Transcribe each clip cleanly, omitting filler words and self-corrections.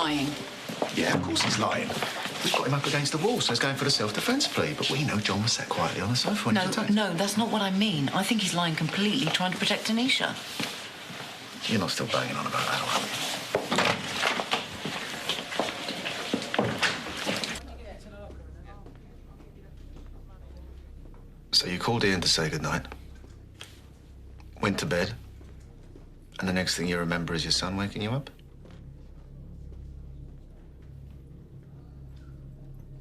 lying. Yeah, of course he's lying. We've got him up against the wall, so he's going for the self-defence plea. But we know John was sat quietly on the sofa when he was attacked. No, that's not what I mean. I think he's lying completely, trying to protect Tanisha. You're not still banging on about that, are you? So you called Ian to say goodnight, went to bed, and the next thing you remember is your son waking you up?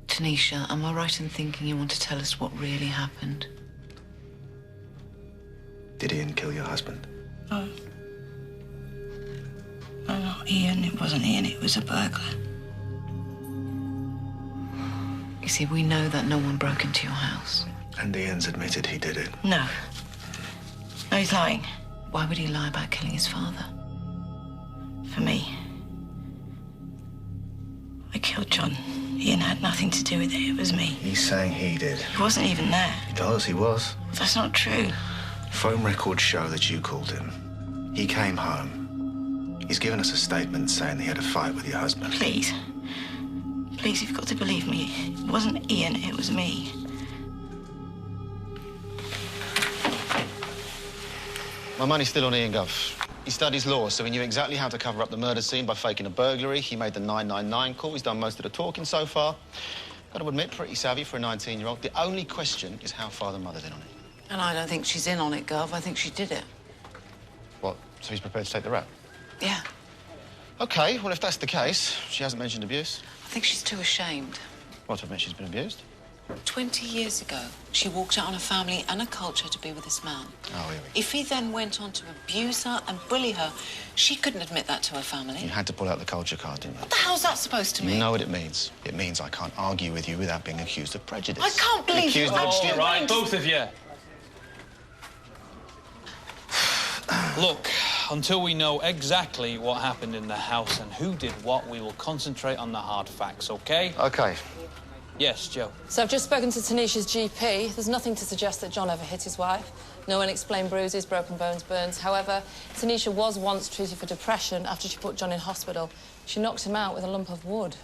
Tanisha, am I right in thinking you want to tell us what really happened? Did Ian kill your husband? No. No, not Ian. It wasn't Ian. It was a burglar. You see, we know that no one broke into your house. And Ian's admitted he did it. No. No, he's lying. Why would he lie about killing his father? For me. I killed John. Ian had nothing to do with it. It was me. He's saying he did. He wasn't even there. He does, he was. That's not true. Phone records show that you called him. He came home. He's given us a statement saying he had a fight with your husband. Please. Please, you've got to believe me. It wasn't Ian, it was me. My money's still on Ian Gov. He studies law, so he knew exactly how to cover up the murder scene by faking a burglary. He made the 999 call. He's done most of the talking so far. Got to admit, pretty savvy for a 19-year-old. The only question is how far the mother's in on it. And I don't think she's in on it, Gov. I think she did it. What? So he's prepared to take the rap? Yeah. OK, well, if that's the case, she hasn't mentioned abuse. I think she's too ashamed. What, to admit she's been abused? 20 years ago, she walked out on a family and a culture to be with this man. Oh, here we go. If he then went on to abuse her and bully her, she couldn't admit that to her family. You had to pull out the culture card, didn't you? What the hell's that supposed to mean? You know what it means. It means I can't argue with you without being accused of prejudice. I can't believe you actually... All right, both of you. Look, until we know exactly what happened in the house and who did what, we will concentrate on the hard facts, OK? OK. Yes, Joe. So I've just spoken to Tanisha's GP. There's nothing to suggest that John ever hit his wife. No unexplained bruises, broken bones, burns. However, Tanisha was once treated for depression after she put John in hospital. She knocked him out with a lump of wood.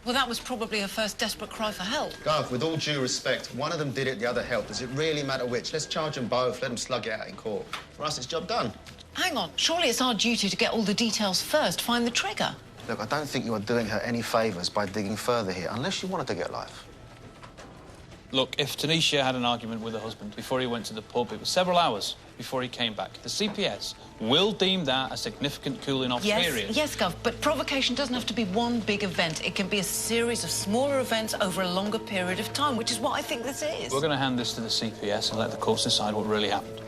Well, that was probably her first desperate cry for help. Gov, with all due respect, one of them did it, the other helped. Does it really matter which? Let's charge them both, let them slug it out in court. For us, it's job done. Hang on. Surely it's our duty to get all the details first, find the trigger. Look, I don't think you are doing her any favours by digging further here, unless you wanted to get life. Look, if Tanisha had an argument with her husband before he went to the pub, it was several hours before he came back. The CPS will deem that a significant cooling-off period. Yes, Gov, but provocation doesn't have to be one big event. It can be a series of smaller events over a longer period of time, which is what I think this is. We're going to hand this to the CPS and let the courts decide what really happened.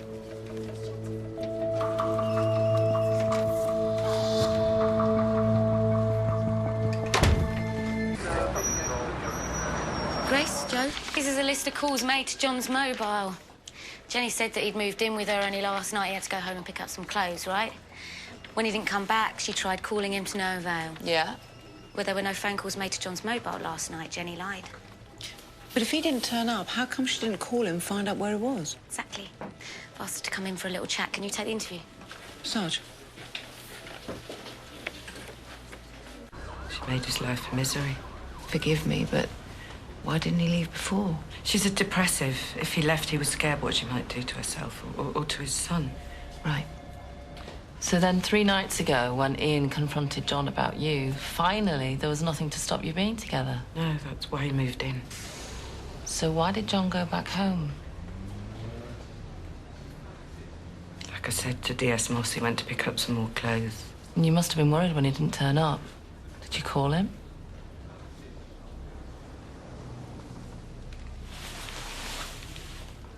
Grace, Joe? This is a list of calls made to John's mobile. Jenny said that he'd moved in with her only last night. He had to go home and pick up some clothes, right? When he didn't come back, she tried calling him to no avail. Yeah? Well, there were no phone calls made to John's mobile last night. Jenny lied. But if he didn't turn up, how come she didn't call him and find out where he was? Exactly. I've asked her to come in for a little chat. Can you take the interview? Sarge. She made his life a misery. Forgive me, but why didn't he leave before? She's a depressive. If he left, he was scared what she might do to herself or to his son. Right. So then 3 nights ago, when Ian confronted John about you, finally there was nothing to stop you being together. No, that's why he moved in. So why did John go back home? Like I said to DS Moss, he went to pick up some more clothes. And you must have been worried when he didn't turn up. Did you call him?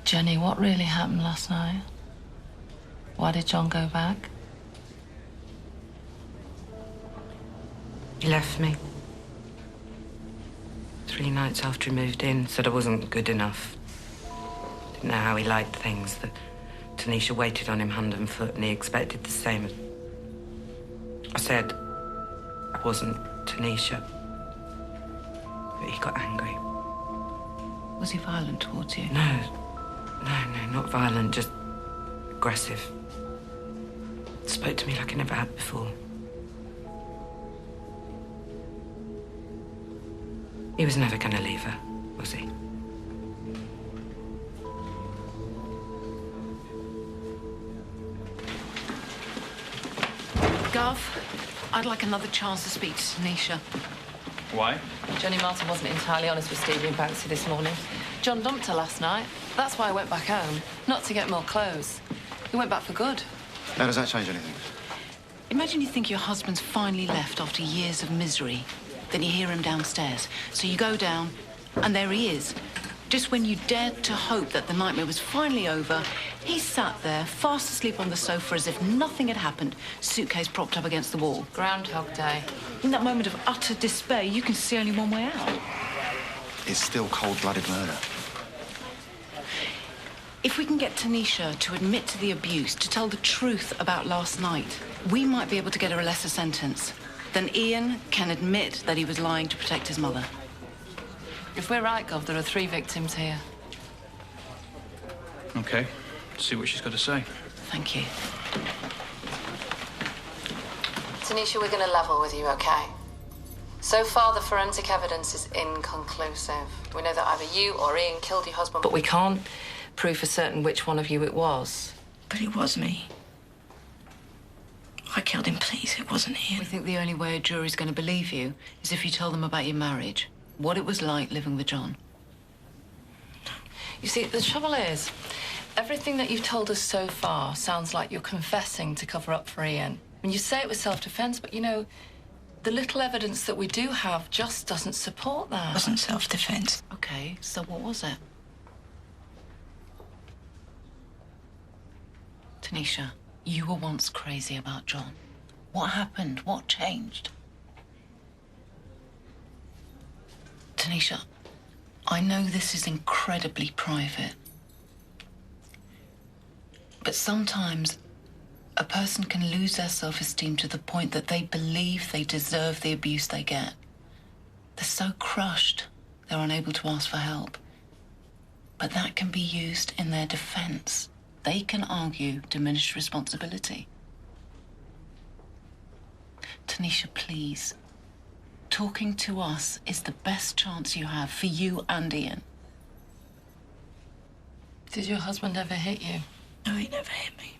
Jenny, what really happened last night? Why did John go back? He left me. 3 nights after he moved in, said I wasn't good enough. Didn't know how he liked things, that Tanisha waited on him hand and foot and he expected the same. I said I wasn't Tanisha, but he got angry. Was he violent towards you? No, not violent, just aggressive. Spoke to me like he never had before. He was never going to leave her, was he? Gov, I'd like another chance to speak to Tanisha. Why? Johnny Martin wasn't entirely honest with Stevie and Banksy this morning. John dumped her last night. That's why I went back home, not to get more clothes. He went back for good. How does that change anything? Imagine you think your husband's finally left after years of misery. Then you hear him downstairs. So you go down, and there he is. Just when you dared to hope that the nightmare was finally over, he sat there, fast asleep on the sofa as if nothing had happened, suitcase propped up against the wall. Groundhog Day. In that moment of utter despair, you can see only one way out. It's still cold-blooded murder. If we can get Tanisha to admit to the abuse, to tell the truth about last night, we might be able to get her a lesser sentence. Then Ian can admit that he was lying to protect his mother. If we're right, Gov, there are 3 victims here. OK. See what she's got to say. Thank you. Tanisha, we're going to level with you, OK? So far, the forensic evidence is inconclusive. We know that either you or Ian killed your husband, but we can't prove for certain which one of you it was. But it was me. I killed him, please. It wasn't Ian. We think the only way a jury's going to believe you is if you tell them about your marriage. What it was like living with John. You see, the trouble is, everything that you've told us so far sounds like you're confessing to cover up for Ian. I mean, you say it was self-defense, but, you know, the little evidence that we do have just doesn't support that. It wasn't self-defense. OK, so what was it? Tanisha, you were once crazy about John. What happened? What changed? Tanisha, I know this is incredibly private, but sometimes a person can lose their self-esteem to the point that they believe they deserve the abuse they get. They're so crushed, they're unable to ask for help. But that can be used in their defense. They can argue diminished responsibility. Tanisha, please. Talking to us is the best chance you have for you and Ian. Did your husband ever hit you? No, he never hit me.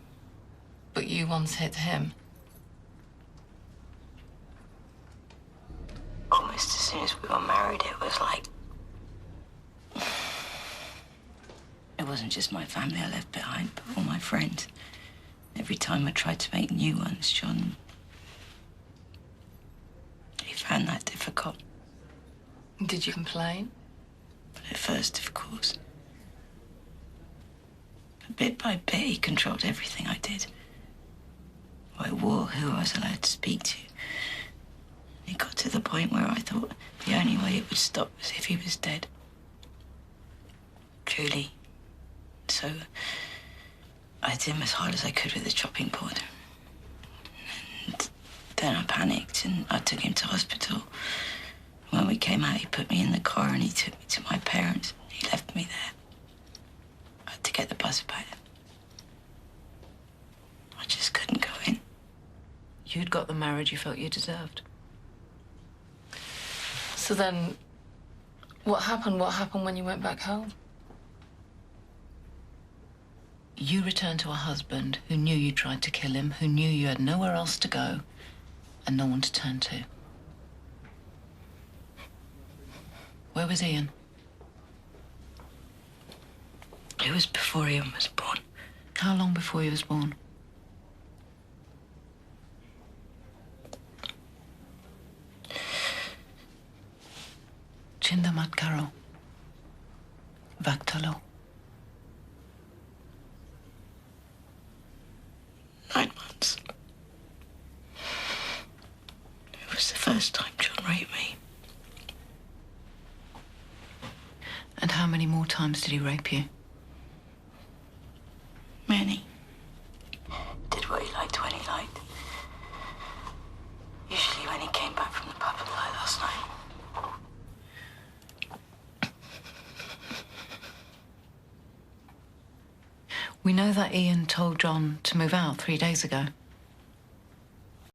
But you once hit him? Almost as soon as we got married, it was like... It wasn't just my family I left behind, but all my friends. Every time I tried to make new ones, John... he found that difficult. Did you complain? But at first, of course. But bit by bit, he controlled everything I did. What I wore, who I was allowed to speak to. It got to the point where I thought the only way it would stop was if he was dead. Truly. So I hit him as hard as I could with a chopping board. And then I panicked and I took him to hospital. When we came out, he put me in the car and he took me to my parents. He left me there. I had to get the bus back. I just couldn't go in. You'd got the marriage you felt you deserved. So then, what happened? What happened when you went back home? You returned to a husband who knew you tried to kill him, who knew you had nowhere else to go and no one to turn to. Where was Ian? It was before Ian was born. How long before he was born? Chindamat Karo. Vaktalo. 9 months. It was the first time John raped me. And how many more times did he rape you? Many. Did what he liked when he liked. Usually when he came back from the pub like last night. We know that Ian told John to move out 3 days ago.